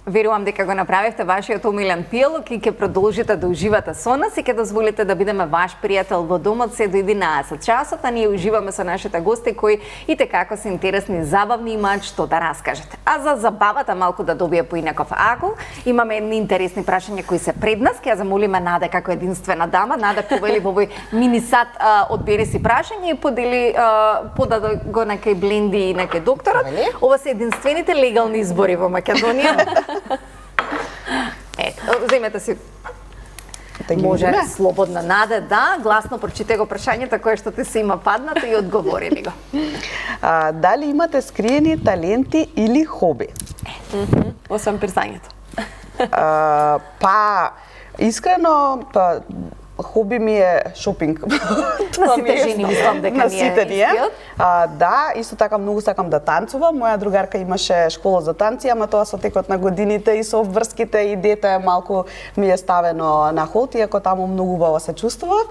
Верувам дека го направивте вашиот омилен пијалок и ќе продолжите да уживате со нас и ќе дозволите да бидеме ваш пријател во домот се до 11 часот, а ние уживаме со нашите гости кои и како се интересни, забавни, имаат што да раскажат. А за забавата малку да добие поинаков агул, имаме едни интересни прашања кои се пред нас. Ќе ја замолиме Наде како единствена дама. Наде повели во овој мини сат, одбери си прашање и подели, подаде го на кај Бленди и на кај докторот. Ова се единствените легални избори во Македонија. Ето, земете си. Може слободно, Наде, да, гласно прочитай го прашањето кое што ти се има паднато и одговори ни го. Дали имате скриени таленти или хоби? Освен писањето. Искрено, хоби ми е шопинг. На сите жени мислам дека не е истиот. Да, исто така многу сакам да танцувам. Моја другарка имаше школа за танци, ама тоа со текот на годините и со обврските и дете малку ми е ставено на холд, иако таму многу убаво се чувствував.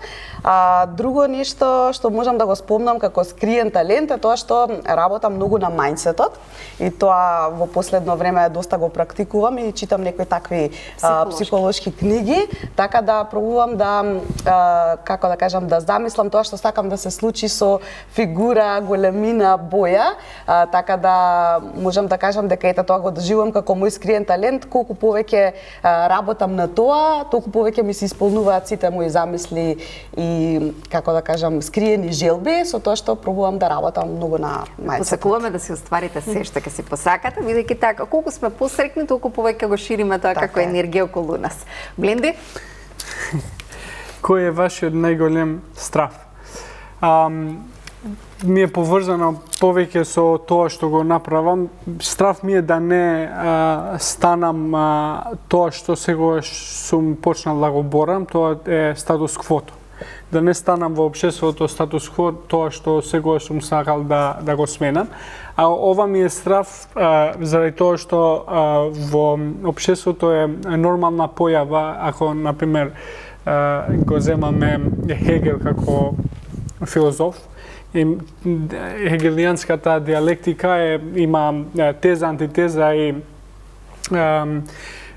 Друго нешто што можам да го спомнам како скриен талент е тоа што работам многу на мајндсетот и тоа во последно време доста го практикувам и читам некои такви психолошки книги, така да пробувам да како да кажам, да замислам тоа што сакам да се случи со фигура, големина, боја, така да можам да кажам дека ете тоа го доживувам како мој скриен талент. Колку повеќе работам на тоа, толку повеќе ми се исполнуваат сите мои замисли и како да кажам скриени желби со тоа што пробувам да работам многу на мајндсет. Посакуваме да си остварите се што ќе си посакате, бидејќи така колку сме посрекни, толку повеќе го шириме тоа како енергија околу нас. Бленди? Кој е вашиот најголем страф? Ми е поврзано повеќе со тоа што го направам. Страф ми е да не станам тоа што сегогаш сум почнал да го борам, тоа е статус квото. Да не станам во општеството статус кво, тоа што сегогаш сум сакал да го сменам. А ова ми е страф заради тоа што во општеството е нормална појава, ако на пример го земаме Хегел како филозоф. Хегелијанската диалектика има теза, антитеза и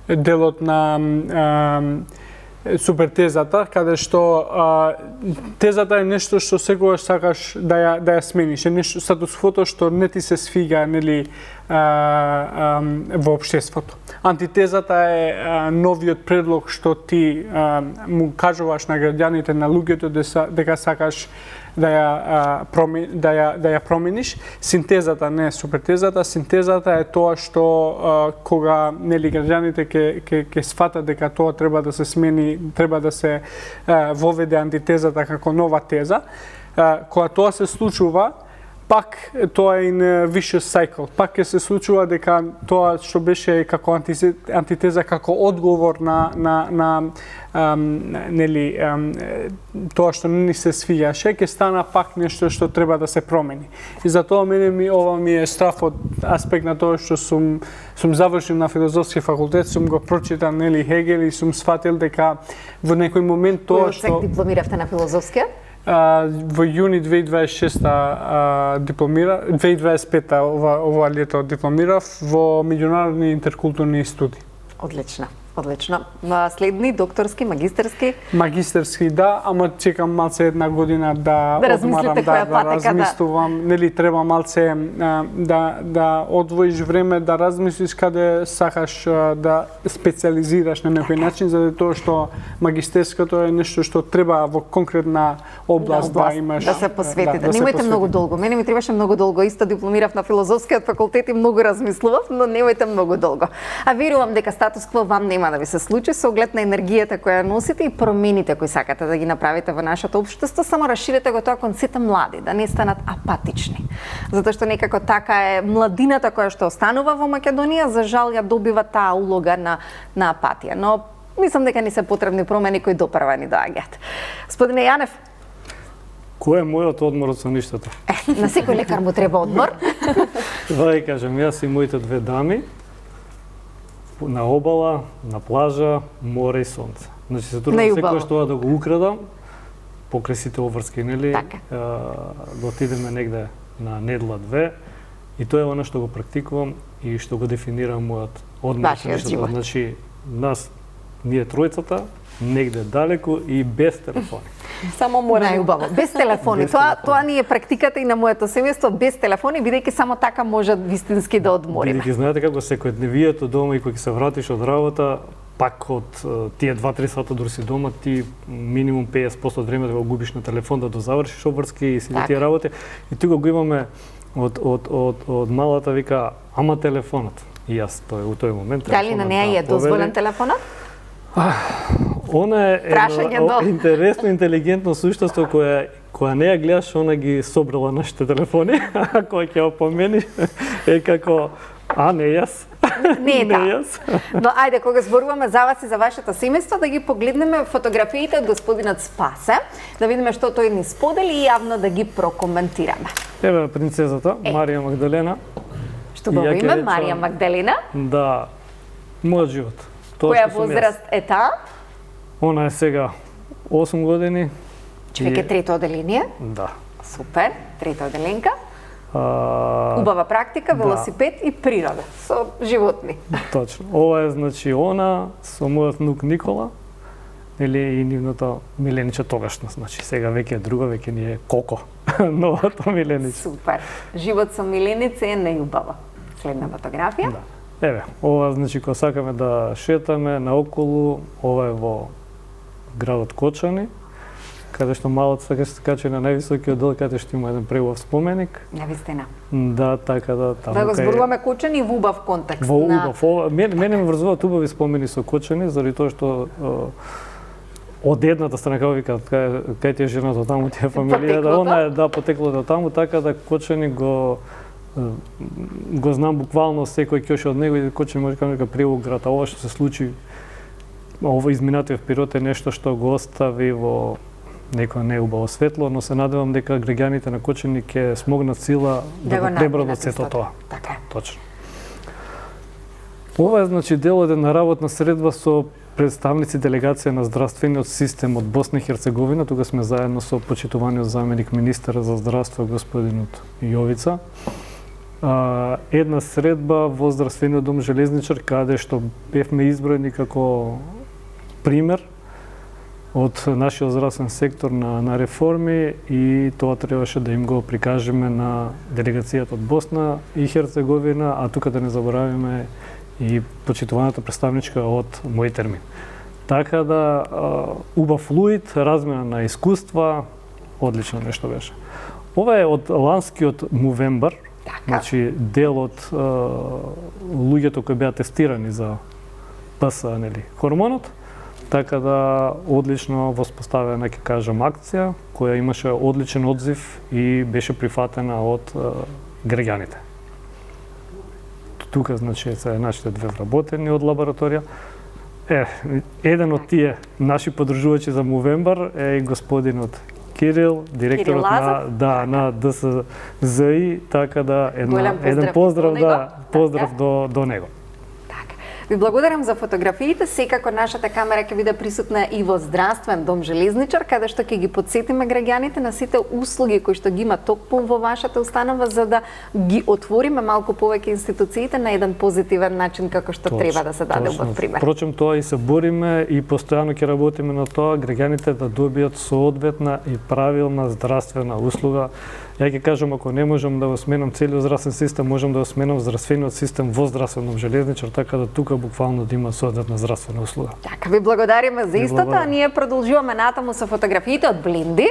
делот на супертезата, каде што тезата е нешто што секогаш сакаш да ја смениш, е нешто статус-квото што не ти се свига, нели, во општеството. Антитезата е новиот предлог што ти му кажуваш на граѓаните, на луѓето дека сакаш да ја промениш. Синтезата не е супертезата, синтезата е тоа што кога нели граѓаните ќе сфатат дека тоа треба да се смени, треба да се воведе антитезата како нова теза, кога тоа се случува, пак тоа е in vicious cycle. Пак ќе се случува дека тоа што беше како антитеза, како одговор на нели тоа што не ни се свиѓаше, ќе стана пак нешто што треба да се промени. И затоа ова ми е страф од аспект на тоа што сум завршил на филозофски факултет, сум го прочитал нели Хегел и сум сфатил дека во некој момент тоа што дипломиравте на филозофския? Во јуни 2026 дипломира, 2025 ова лето дипломирав во меѓународни интеркултурни студии. Одлично. Одлично. Следни докторски, магистерски? Магистерски, да, ама чекам малце една година да одмарам, да размислувам. Нели треба малце да одвоиш време, да размислиш каде сакаш да специализираш на некој начин, за тоа што магистерското е нешто што треба во конкретна област да имаш. Да се посветите. Немојте многу долго. Мене ми требаше многу долго. Исто дипломирав на филозофскиот факултет и многу размислував, но немојте многу долго. А верувам дека статус кво вам нема да ви се случи со оглед на енергијата која носите и промените кои сакате да ги направите во нашето општество, само расширете го тоа кон сите млади, да не станат апатични. Затоа што некако така е младината која што останува во Македонија, за жал ја добива таа улога на апатија. Но мислам дека ни се потребни промени кои допрва ни доаѓаат. Господине Јанев, кој е мојот одмор од соништа? На секој лекар му треба одмор. Да ја кажам, јас и моите две дами на обала, на плажа, море и сонце. Значи се трудам секојаш тоа да го украдам покрај сите обврски, нели? Да отидеме негде на недела 2 и тоа е она што го практикувам и што го дефинира мојот вашиот живот. Значи, ние тројцата, негде далеку и без телефони. Само мора Најубаво, без телефони. Тоа ни е практиката и на моето семејство, без телефони, бидејќи само така може вистински да одмориме. Бидејќи знаете како секојдневието дома и кога се вратиш од работа, пак од тие 2-3 сата дури си дома, ти минимум 50% од време да го губиш на телефон да дозавршиш обврски и сите тие работи. И тука го имаме од малата вика, ама телефонот. И јас у тој момент. Дали на неа е дозволен телефонот? Она е интересно, интелигентно суштество која не ја гледаш, она ги собрала нашите телефони, а која ќе опомениш е како, не јас. Не е така. Но ајде, кога зборуваме за вас и за вашето семејство, да ги погледнеме фотографиите од господинот Спасе, да видиме што тој ни сподели и јавно да ги прокоментираме. Еве принцезата, Марија Магдалена. Што го име, Марија Магдалена? Да, мојот живот. Која возраст е таа? Она е сега 8 години. Човек е трето оделение? Да. Супер, трета оделенка. Убава практика, велосипед и природа со животни. Точно. Ова е значи она со мојот внук Никола, или и нивната милениче тогашна, значи сега веќе е друга, веќе ни е Коко, новата милениче. Супер. Живот со миленице е најубава. Следна фотографија. Да. Еве, ова значи кога сакаме да шетаме наоколу, ова е во градот Кочани, каде што малот сака се качи на највисокиот дел, каде што има еден преубав споменик. Навистина. Да, така да таму. Да го зборуваме Кочани во убав контекст. Во убав. Мене ме врзуваат убави спомени со Кочани, заради тоа што од едната страна, како викаат, кај ти е жената, таму ти е фамилијата, она е потеклото таму, така да Кочани го знам буквално секој ќе од него и Кочани може да кажа прилог град, а ова што се случи ова изминатиот период е нешто што го остави во некој неубаво светло, но се надевам дека граѓаните на Кочани ќе смогнат сила да го пребродат сето тоа. Така. Точно. Ова е значи дел од една работна средба со представници делегација на здравствениот систем од Босна и Херцеговина. Тука сме заедно со почитуваниот заменик министер за здравство господинот Јовица. Една средба во здравствениот дом Железничар, каде што бевме изброени како пример од нашиот здравствен сектор на реформи и тоа требаше да им го прикажеме на делегацијата од Босна и Херцеговина, а тука да не заборавиме и почитуваната представничка од мој термин. Така да, убав флуид, размена на искуства, одлично нешто беше. Ова е од ланскиот Мувембар, значи дел од луѓето кои беа тестирани за ПСА, нели, хормонот. Така да, одлично воспоставена, ќе кажам, акција, која имаше одличен одзив и беше прифатена од граѓаните. Тука, значи, се нашите две вработени од лабораторија. Еден од тие наши подружувачи за Мувембар е и господинот Кирил, директорот на ДСЗИ, така да еден поздрав до него. Ви благодарам за фотографиите. Секако нашата камера ќе биде присутна и во здравствен дом Железничар, каде што ќе ги потсетиме граѓаните на сите услуги кои што ги има токму во вашата установа, за да ги отвориме малку повеќе институциите на еден позитивен начин, како што треба да се даде убав пример. Впрочем, тоа и се бориме и постојано ќе работиме на тоа граѓаните да добијат соодветна и правилна здравствена услуга. Ја ќе кажам, ако не можам да го сменам целиот здравствен систем, можам да го сменам здравствениот систем во здравственом Железничар, така да тука буквално да има соодветна здравствена услуга. Така, ви благодариме за истото, а ние продолжуваме натаму со фотографиите од Блинди,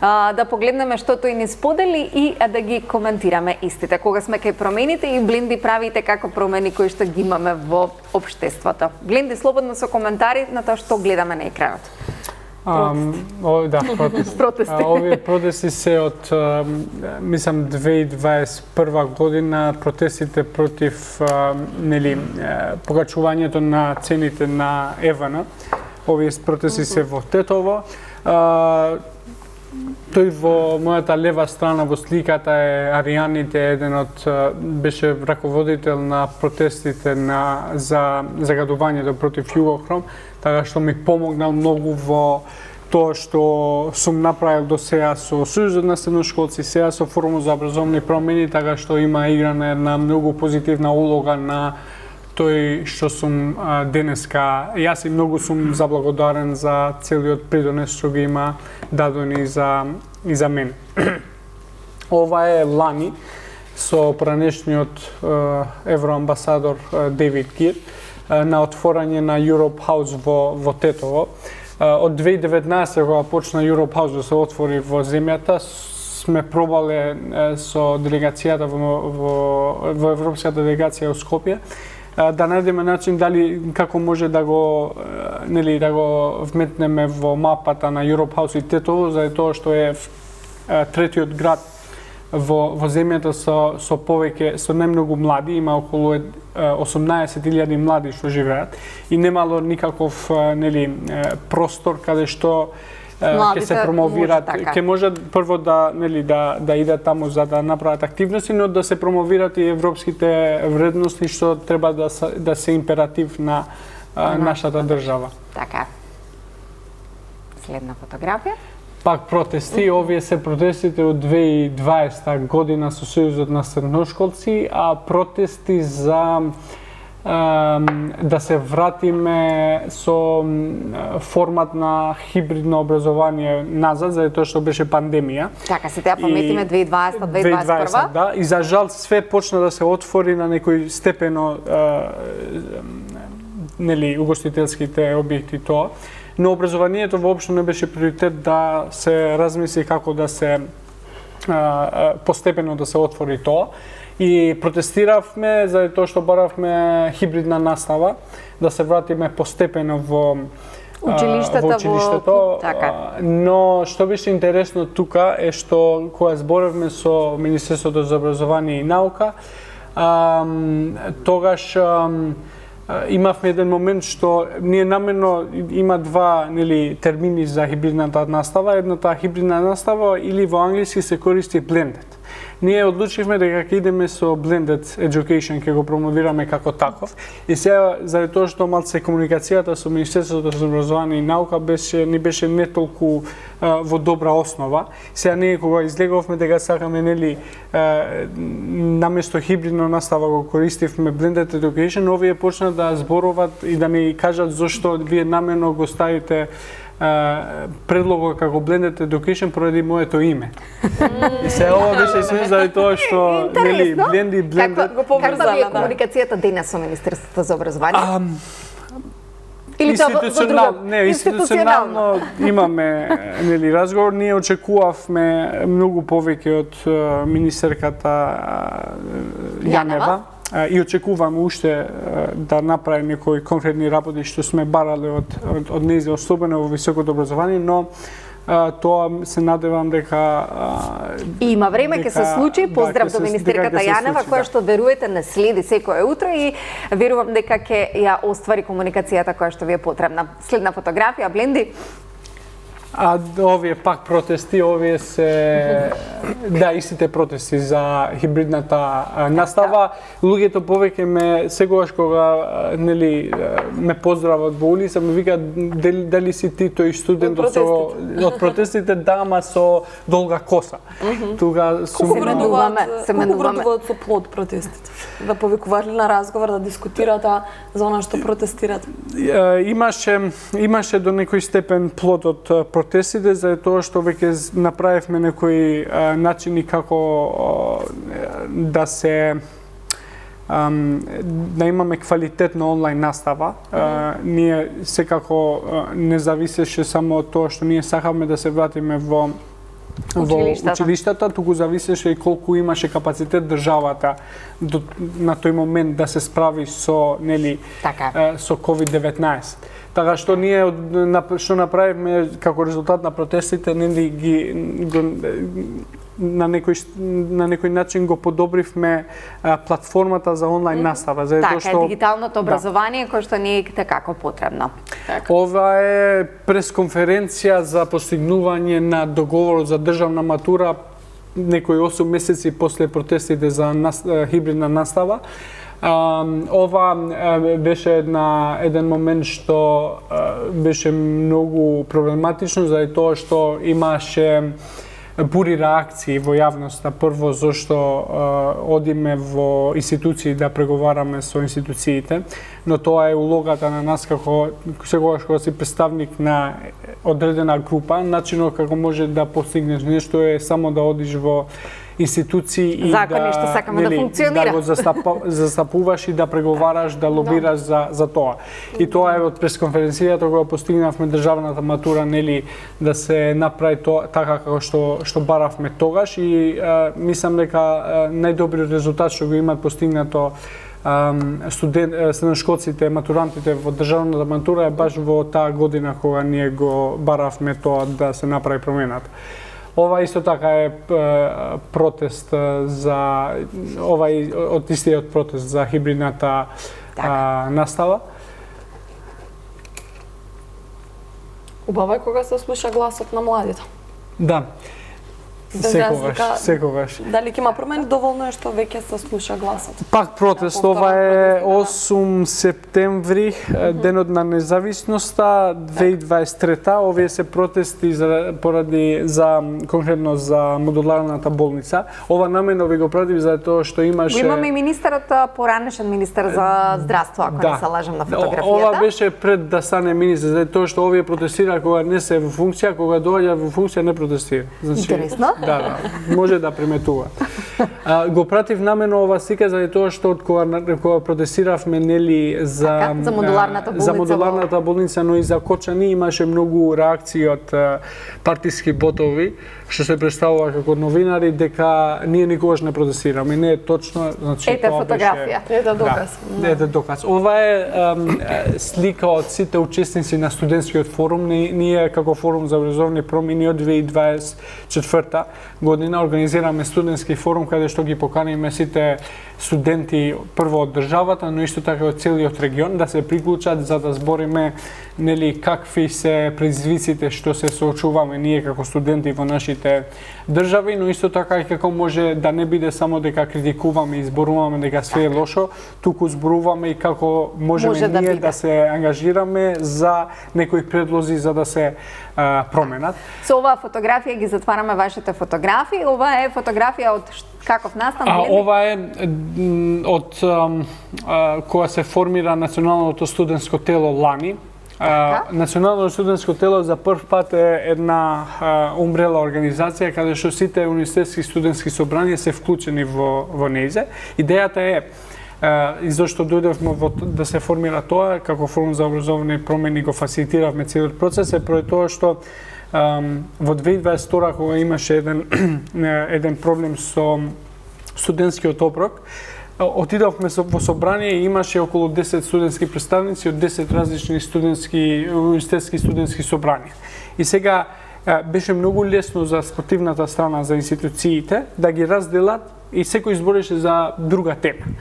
да погледнеме што тој ни сподели и да ги коментираме истите. Кога сме кај промените и Блинди правите како промени кои што ги имаме во општеството. Блинди, слободно со коментари на тоа што гледаме на екранот. Протести. Овие протести се од, мислам, 2021 година, протестите против покачувањето на цените на ЕВН. Овие протести се во Тетово. Тој во мојата лева страна во сликата е Аријаните, еден од беше раководител на протестите за загадувањето против Југохром, така што ми помогнал многу во тоа што сум направил до сега со Сојузот на средношколци, сега со Форумот за образовни промени, така што има играна една многу позитивна улога на тој што сум денеска. Јас и многу сум заблагодарен за целиот придонес што ги има дадени и за мене. Ова е лани со пранешниот евроамбасадор Дейвид Гир на отворање на Europe House во Тетово. Од 2019 кога почна Europe House да се отвори во земјата, сме пробале со делегацијата во европската делегација во Скопје да најдеме начин дали како може да го вметнеме во мапата на Europe House и Тетово, заради тоа што е третиот град во земјата со повеќе, со најмногу млади, има околу 18.000 млади што живеат и немало никаков простор каде што ќе се промовираат, ќе може прво да идат таму за да направат активности, но да се промовираат и европските вредности што треба да се императив на нашата држава. Така. Следна фотографија. Пак протести, овие се протестите од 2020 година со Сојузот на средношколци, а протести за да се вратиме со формат на хибридно образование назад, заради тоа што беше пандемија. Така, се теа пометиме 2020-2021. Да, и за жал све почна да се отвори на некој степено угостителските објекти тоа. Но образованието воопшто не беше приоритет да се размисли како да се постепено да се отвори тоа. И протестиравме заради тоа што баравме хибридна настава, да се вратиме постепено во училиштето. Но што беше интересно тука е што кога зборевме со Министерството за образование и наука, тогаш имавме еден момент што ние намерно има два термини за хибридната настава. Едната хибридна настава или во англиски се користи blended. Ние одлучивме дека ќе идеме со blended education, ќе го промовираме како таков. И сега заради тоа што малце комуникацијата со Министерството за образование и наука не беше не толку во добра основа. Сега ние кога излеговме дека сакаме наместо хибридно настава го користивме blended education, овие почна да зборуваат и да ни кажат зошто вие намерно го ставите предлогот како blended education поради моето име. И се ова беше све заради тоа што blended. Каква е комуникацијата денес со Министерството за образование? Институционално имаме разговор. Ние очекувавме многу повеќе од министерката Јанева. И очекуваме уште да направи некои конкретни работи што сме барале од нејзе, особено во високото образование, но тоа се надевам дека има време ќе се случи. Поздрав до министерката Јанева, која што веруете не следи секое утро и верувам дека ќе ја оствари комуникацијата која што ви е потребна. Следна фотографија, Бленди. А овие пак протести, овие се истите протести за хибридната настава. Луѓето повеќе секогаш кога ме поздрават во улица, ме викаат дали си ти тој студент од протестите, ама со долга коса. Тука се менуваме со плод протестите. Да повикувале на разговор, да дискутираат за она што протестират. Имаше до некој степен плод од протестите, за тоа што веќе направивме некои начини како да се да имаме квалитетна онлайн настава. Ние секако не зависеше само од тоа што ние сакавме да се вратиме во училиштата, туку зависеше и колку имаше капацитет државата на тој момент да се справи со со COVID-19. Така што ние што направивме како резултат на протестите, на некој начин го подобривме платформата за онлайн настава. Така, дигиталното образование кое што не е како потребно. Ова е пресконференција за постигнување на договорот за државна матура некои 8 месеци после протестите за хибридна настава. Ова беше еден момент што беше многу проблематично заради тоа што имаше бури реакции во јавноста. Прво, зашто одиме во институции да преговараме со институциите, но тоа е улогата на нас како секогаш кога си представник на одредена група. Начинот како може да постигнеш нешто е само да одиш во институции и закони што сакаме да функционира. Да го застапуваш и да преговараш, да лобираш за тоа. И тоа е од пресконференцијата кога постигнавме државната матура, нели, да се направи тоа така како што баравме тогаш, и мислам дека најдобриот резултат што го имаат постигнато средношколците, матурантите во државната матура е баш во таа година кога ние го баравме тоа да се направи промената. Ова исто така е протест за од истиот протест за хибридната настава. Убаво е кога се слуша гласот на младите. Да. Секогаш. Дали ќе има промени, доволно е што веќе се слуша гласот. Пак протест, ова е 8 септември, денот на независноста 2023. Овие се протести поради конкретно за модуларната болница. Ова намено ви го пратив за тоа што имаше. Го имаме и министерот, поранешен министер за здравство, ако не се лажам на фотографијата. Ова беше пред да стане министер, за тоа што овие протестира кога не се во функција, кога доаѓа во функција не протестира. Интересно. Да, може да приметува. Го пратив намено ова слика за тоа што кога протестиравме, нели, за модуларната болница, но и за Кочани, имаше многу реакции од партиски ботови што се представува како новинари дека ние никогаш не протестираме. Не е точно, значи ете фотографија. Ете доказ. Ете доказ. Ова е слика од сите учесници на студентскиот форум. Ние како форум за образовни промени од 2024 година организираме студентски форум каде што ги поканиме сите студенти прво од државата, но исто така од целиот регион да се приклучат за да збориме, нели, какви се предизвиците што се соочуваме ние како студенти во нашите држави, но исто така и како може да не биде само дека критикуваме и зборуваме дека све е лошо, туку зборуваме и како можеме ние да се ангажираме за некои предлози за да се променат. Со оваа фотографија ги затвараме вашите фотографии. Ова е фотографија од каков настан? Ова е од кога се формира Националното студентско тело лани. Националното студентско тело за прв пат е една умбрела организација каде што сите универзитетски студентски собрања се вклучени во нејзе. Идејата е и зашто дојдовме да се формира тоа, како форум за образовни промени го фасилитиравме целиот процес, е поради тоа што во 2022 кога имаше еден проблем со студентскиот оброк, отидовме во собрание и имаше околу 10 студентски представници од 10 различни универзитетски студентски собрања. И сега беше многу лесно за спортивната страна, за институциите, да ги разделат и секој збореше за друга тема.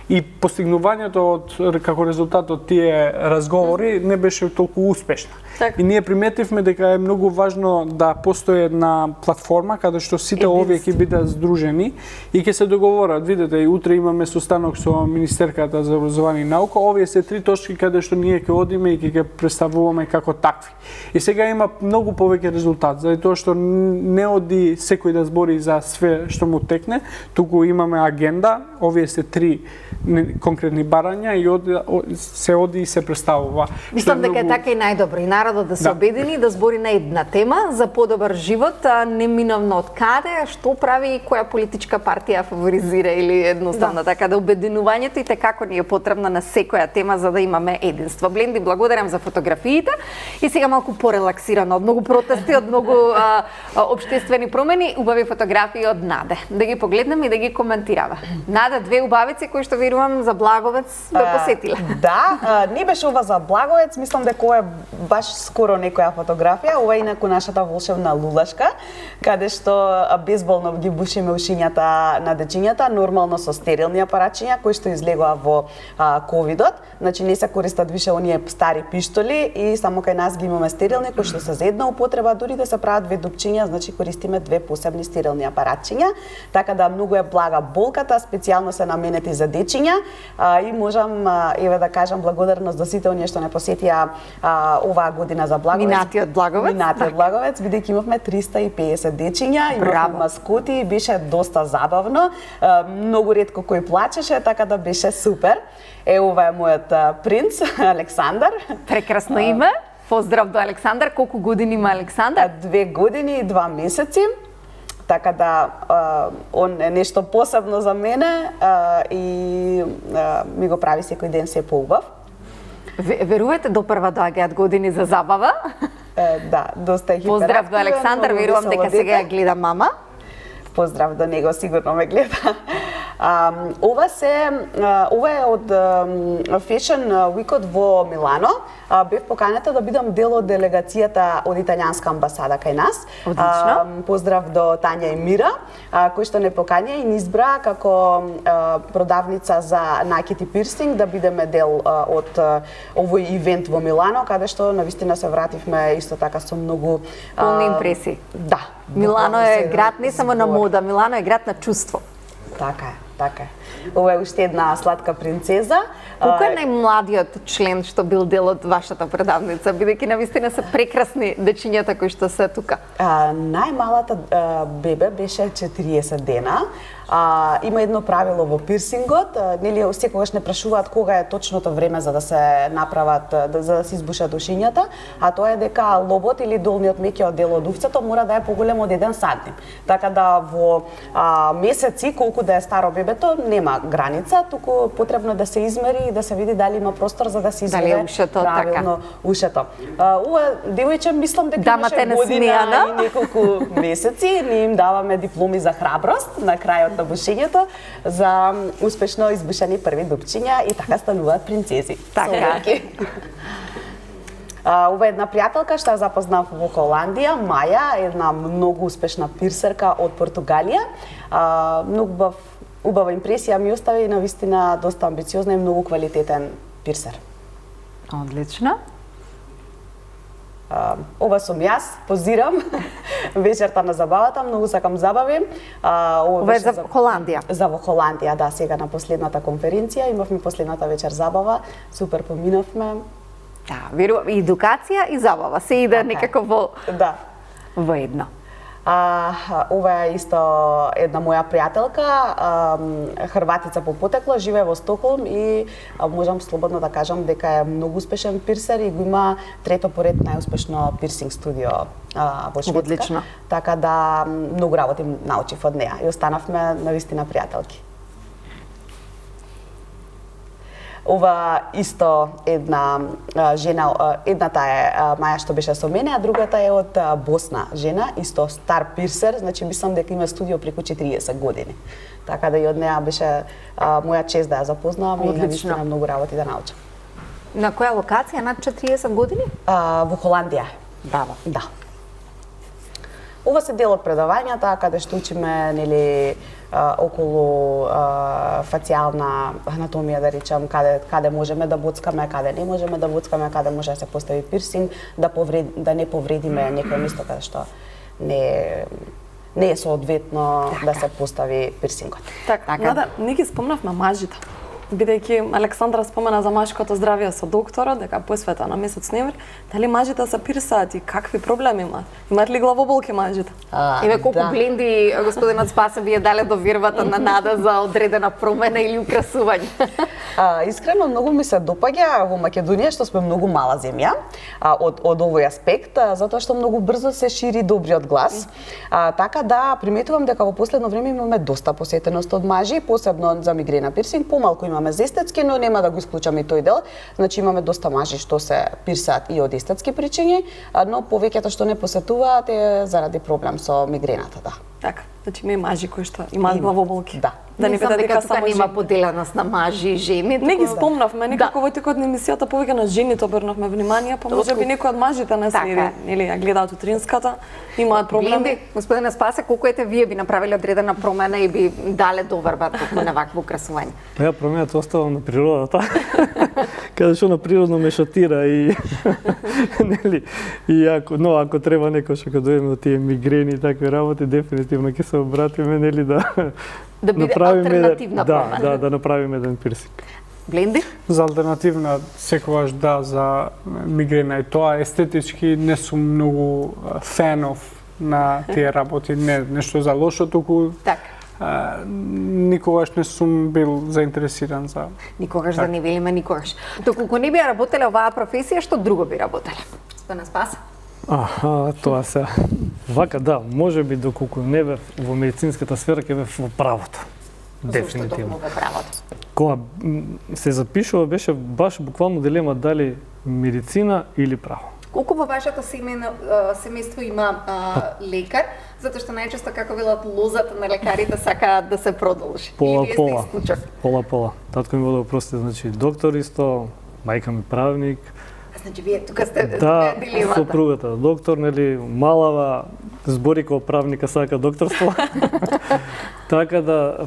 И постигнувањето како резултат од тие разговори не беше толку успешна. И ние приметивме дека е многу важно да постои една платформа каде што сите овие ќе бидат здружени и ќе се договорат. Видете, и утре имаме состанок со Министерката за образование и наука. Овие се 3 точки каде што ние ќе одиме и ќе представуваме како такви. И сега има многу повеќе резултат, заради тоа што не оди секој да збори за све што му текне, туку имаме агенда, овие се 3 конкретни барања и се оди и се представува. Мислам дека е така и најдобро. И народот да се обедини и да збори на една тема за подобар живот, неминовно од каде, што прави и која политичка партија фаворизира или едноставно така да обединувањето и како ни е потребно на секоја тема за да имаме единство. Бленди, благодарам за фотографиите и сега малку порелаксирано од многу протести, од многу општествени промени, убави фотографии од Наде. Да ги погледнеме и да ги коментираме. Наде, две убавици кои што верувам за Благовец ве посетиле. Да, не беше ова за Благовец, мислам дека ова е баш скоро некоја фотографија, ова е инаку нашата волшебна лулашка, каде што безболно ги бушиме ушињата на дечињата, нормално со стерилни апаратчиња кои што излегоа во ковидот. Значи не се користат више оние стари пиштоли и само кај нас ги имаме стерилни кои што се за една употреба, дури да се прават две дупчиња, значи користиме две посебни стерилни апаратчиња, така да многу е блага болката, специјално се наменети за дечиња дечиња и можам еве да кажам благодарност до сите оние што не посетија оваа година за Благовец. Минатиот Благовец, бидејќи имавме 350 дечиња, имавме маскоти, беше доста забавно. Многу ретко кој плачеше, така да беше супер. Ова е мојот принц Александар. Прекрасно име. Поздрав до Александар. Колку години има Александар? 2 години и 2 месеци. Така да он е нешто посебно за мене и ми го прави секој ден се поубав. Верувате до прва доаѓаат години за забава? Да, доста е хиперактивен. Поздрав до Александар, верувам дека сега ја гледа мама. Поздрав до него, сигурно ме гледа. Ова е од Fashion Week-от во Милано. Бев поканета да бидам дел од делегацијата од италијанска амбасада кај нас. Одлично. Поздрав до Тања и Мира, кои што не покања и ни избра како продавница за накид и пирсинг да бидеме дел од овој ивент во Милано, каде што навистина се вративме исто така со многу полни импресии. Да. Милано е град не само на мода, Милано е град на чувство. Така е. Ова е уште една сладка принцеза. Колку е најмладиот член што бил дел од вашата продавница, бидејќи навистина се прекрасни дечињата кои што се тука? Најмалата бебе беше 40 дена. Има едно правило во пирсингот, нели секогаш не прашуваат кога е точното време за да се направат, за да се избушат ушињата, а тоа е дека лобот или долниот меќиот дел од увцето мора да е поголем од 1 сантим. Така да во месеци колку да е старо бебето нема граница, туку потребно да се измери и да се види дали има простор за да се изведе правилно ушето. Ова девојче мислам дека имаше година и неколку месеци, ние им даваме дипломи за храброст на крајот на бушењето за успешно избушени први дупчиња и така стануваат принцези. Така. Ова е една пријателка што ја запознав во Холандија, Маја, една многу успешна пирсерка од Португалија. Многу убава импресија ми остави и навистина доста амбициозна и многу квалитетен пирсер. Одлично. Ова сум јас, позирам вечерта на забавата, многу сакам забави. Ова е за Холандија? За во Холандија, да, сега на последната конференција, имавме последната вечер забава, супер поминавме. Да, верувам, и едукација и забава, се иде некако во едно. Ова е исто една моја пријателка, хрватица по потекло, живее во Стокхолм и можам слободно да кажам дека е многу успешен пирсер и го има трето поред најуспешно пирсинг студио во Шведска. Одлично. Така да многу работи научив од неа и останавме навистина пријателки. Ова исто една жена, едната е Маја што беше со мене, а другата е од Босна жена, исто стар пирсер, значи мислам дека има студио преку 40 години. Така да и од неа беше моја чест да ја запознавам и навистина многу работи да научам. На која локација над 40 години? Во Холандија. Да. Ова се дел од предавањата каде што учиме нели околу фацијална анатомија, да речам, каде можеме да боцкаме, каде не можеме да боцкаме, каде може да се постави пирсинг, да не повредиме некој место каде што не е соодветно да се постави пирсингот. Така, Нада, не ги спомнавме мажите. Бидејќи Александра спомена за машкото здравје со докторот, дека посвета на месец ноември, дали мажите се пирсаат и какви проблеми имаат? Имаат ли главоболки мажите? Еве колку бленди господинот Спасе вие дале до вирвата на Нада за одредена промена или украсување? Искрено многу ми се допаѓа во Македонија што сме многу мала земја од овој аспект, затоа што многу брзо се шири добриот глас. Така да приметувам дека во последно време имаме доста посетеност од мажи, посебно за мигрена пирсинг, помалку имаме за естетски, но нема да го исклучам и тој дел. Значи имаме доста мажи што се пирсаат и од естетски причини, но повеќето што не посетуваат е заради проблем со мигрената, да. Така, значи има и мажи кои што имаат главоболки. Да. Да не биде дека само нема поделеност на мажи и жени. Не ги спомнавме, некако во текот на емисијата повеќе на жените обрнавме внимание, па можеби некој од мажите не следи, или ја гледаат утринската, имаат проблеми. Господине Спасе, колку ете вие би направиле одредена промена и би дале доверба толку на вакво украсување? Ја промената оставам на природата. Каде што на природно ме шотира и нели и ако треба некој што ќе дојдеме од тие мигрени и такви работи, дефинитивно ќе се обратиме нели да Да биде алтернативна промена. Да направиме еден пирсинг. Бленди? За алтернативна секогаш да, за мигрена и тоа естетички не сум многу фенов на тие работи, не нешто за лошо, туку никогаш не сум бил заинтересиран за... Никогаш да не велиме никогаш. Току кога не би работеле оваа професија, што друго би работеле? Да нас паса? Тоа се. Вака да, може би доколку не бев во медицинската сфера, ќе бев во правото. Дефинитивно. Зошто токму во правото? Кога се запишува беше баш буквално дилема дали медицина или право. Колку во вашето семејство има лекар, затоа што најчесто како велат лозата на лекарите сакаат да се продолжи. Пола. Татко ми вода прости, значи доктор исто, мајка ми правник. Значи вие тука сте дилемата. Сопругата доктор, нели, малава збори како правника сака докторство. Така да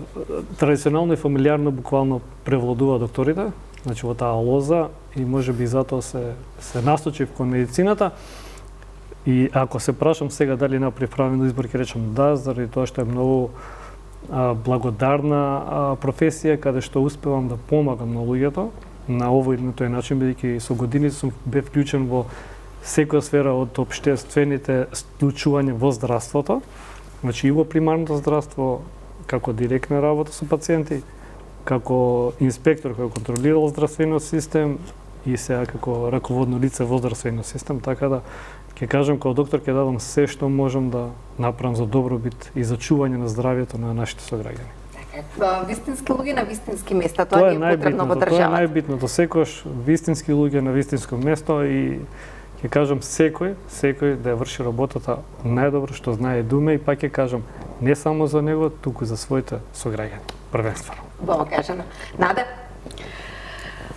традиционално и фамилиарно буквално превладува докторите, значи во таа лоза и можеби затоа се насочив кон медицината. И ако се прашам сега дали направив правилен избор, ќе речам да, заради тоа што е многу благодарна професија каде што успевам да помагам на луѓето на овој или на тој начин, бидејќи со години сум бев вклучен во секоја сфера од општествените случувања во здравството, значи и во примарното здравство, како директна работа со пациенти, како инспектор кој контролирал здравствениот систем и сега како раководно лице во здравствениот систем, така да ќе кажам како доктор ќе дадам се што можам да направам за добробит и за чување на здравјето на нашите сограѓани. Вистински луѓе на вистински места, тоа не е потребно во државата. Тоа е најбитното, секојаш вистински луѓе на вистинско место и ќе кажам секој да ја врши работата најдобро што знае думе и пак ќе кажам не само за него, туку за своите сограѓани, првенствено. Бого кажано. Наде?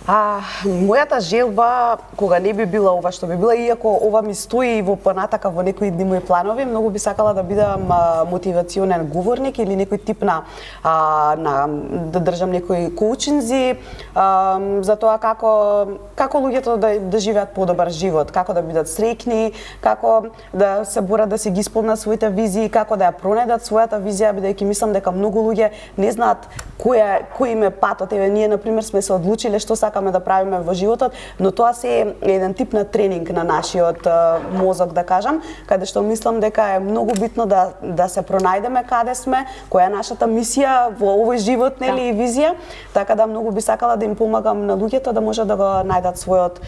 Мојата желба, кога не би била ова што би била, иако ова ми стои во понатака во некои дни мои планови, многу би сакала да бидам мотивационен говорник или некој тип на да држам некои коучинзи за тоа како луѓето да живеат подобар живот, како да бидат среќни, како да се борат да си ги исполнат своите визии, како да ја пронајдат својата визија, бидејќи мислам дека многу луѓе не знаат кој им е патот. Еве ние на пример сме се одлучиле што сакаме да правиме во животот, но тоа се е еден тип на тренинг на нашиот мозок, да кажам, каде што мислам дека е многу битно да се пронајдеме каде сме, која е нашата мисија во овој живот, нели, и визија, така да многу би сакала да им помагам на луѓето да може да го најдат својот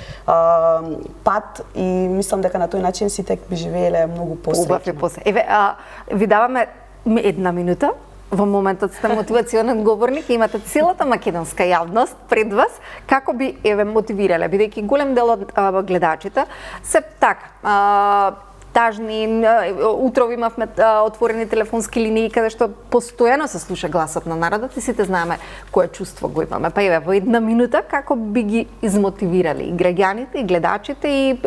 пат и мислам дека на тој начин сите би живееле многу посреќни. Еве, ви даваме една минута. Во моментот сте мотивационен говорник и имате целата македонска јавност пред вас, како би мотивирале, бидејќи голем дел од гледачите се така тажни, утрово имавме отворени телефонски линии каде што постојано се слуша гласот на народот и сите знаеме кое чувство го имаме. Па еве во една минута како би ги измотивирали и граѓаните и гледачите и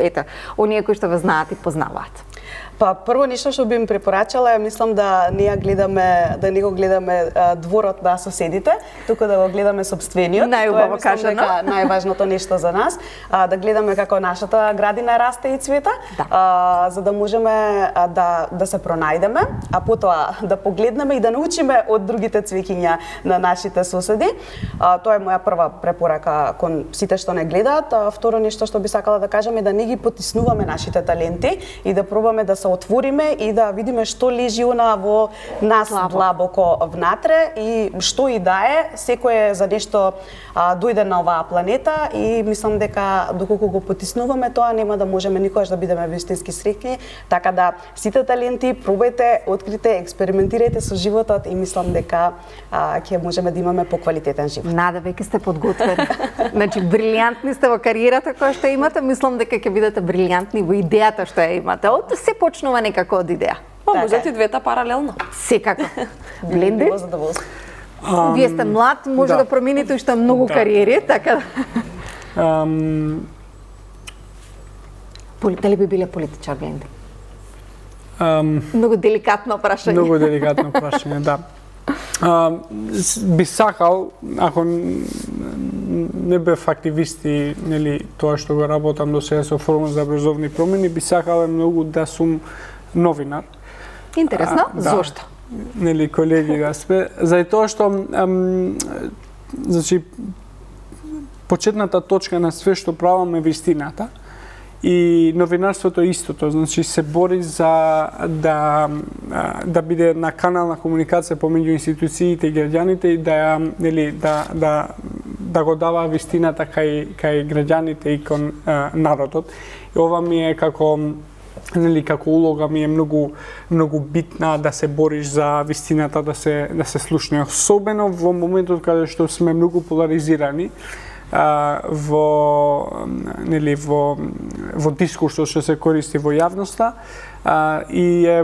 оние кои што ве знаат и познаваат. Па прво нешто што би им препорачала е, мислам да не го гледаме дворот на соседите, туку да го гледаме сопствениот. Најубаво кажано. Најважното нешто за нас, да гледаме како нашата градина расте и цвета, за да можеме да се пронајдеме, а потоа да погледнеме и да научиме од другите цвеќиња на нашите соседи. Тоа е моја прва препорака кон сите што не гледаат. Второ нешто што би сакала да кажам е да не ги потиснуваме нашите таленти и да пробаме да се отвориме и да видиме што лежи во нас длабоко внатре и што и да е, секој е за нешто дојде на оваа планета и мислам дека доколку го потиснуваме тоа нема да можеме никогаш да бидеме вистински среќни, така да сите таленти пробајте, открите, експериментирајте со животот и мислам дека ќе можеме да имаме поквалитетен живот. Наде, веќе сте подготвени. Значи брилјантни сте во кариерата која што имате, мислам дека ќе бидете брилјантни во идејата што ја имате. Од се почнува некако од идеја. Можете и двете паралелно. Секако. Бленди? Било задоволство. Вие сте млад, може да промените уште многу кариери, така да. Дали би биле политичар, Бленди? Многу деликатно прашање. Многу деликатно прашање, да. Би сакал, ако не бев активист и нели тоа што го работам до сега со форумот за образовни промени, би сакал многу да сум новинар. Интересно, зошто? нели колеги да сме, заради тоа што значи почетната точка на све што правиме е вистината. И новинарството е истото, значи се бори за да биде на канал на комуникација помеѓу институциите и граѓаните и да го дава вистината кај граѓаните и кон народот. И ова ми е како улога ми е многу битна да се бориш за вистината, да се слушне, особено во моментот каде што сме многу поларизирани. Во дискурсот што се користи во јавноста и е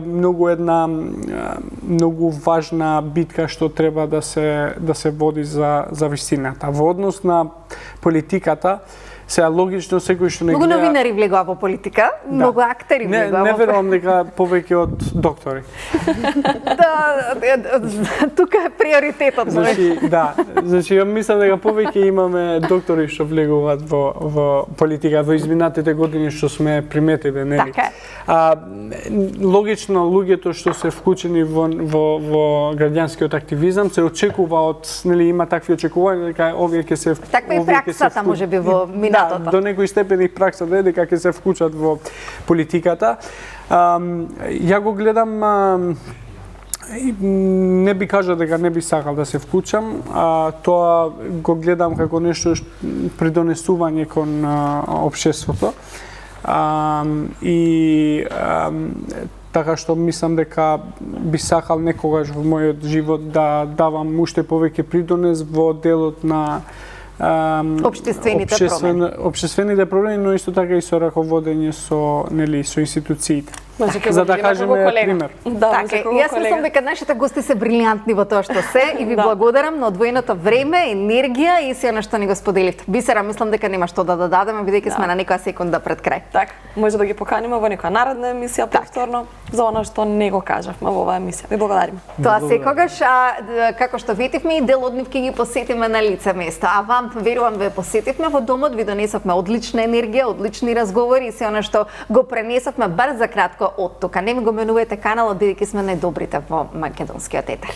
многу важна битка што треба да се води за вистината. Во однос на политиката, сега логично секој што не гледа... Многу новинари влегува во политика, многу актери влегува во... Не верувам дека повеќе од доктори. Тука е приоритетот. Значи, ја мислам дека повеќе имаме доктори што влегуваат во политика во изминатите години што сме приметиле, нели? Така е. Логично, луѓето што се вклучени во граѓанскиот активизам се очекува од, нели, има такви очекувања дека овие ќе се... Таква и праксата можеби во минатото. Да, до некој степен и праксата е дека ќе се вклучат во политиката. Ја го гледам, не би кажал дека не би сакал да се вклучам, тоа го гледам како нешто придонесување кон општеството. Така што мислам дека би сакал некогаш во мојот живот да давам уште повеќе придонес во делот на општествените промени, но исто така и со раководење со институциите. За да кажеме пример. Така, јас мислам дека нашите гости се брилјантни во тоа што се и ви благодарам на одвоеното време, енергија и се она што ни го споделивте. Бисера, мислам дека нема што да додадеме бидејќи сме на некоја секунда пред крај. Така, може да ги поканиме во некоја наредна емисија повторно за она што не го кажавме во оваа емисија. Ви благодариме. Тоа секогаш, како што ветивме, и дел од нив ќе ги посетиме на лице место. А вам, верувам, ве посетивме во домот, ви донесовме одлична енергија, одлични разговори и се она што го пренесовме бар за кратко од тука. Не ми го менувајте каналот, бидејќи сме најдобрите во македонскиот етер.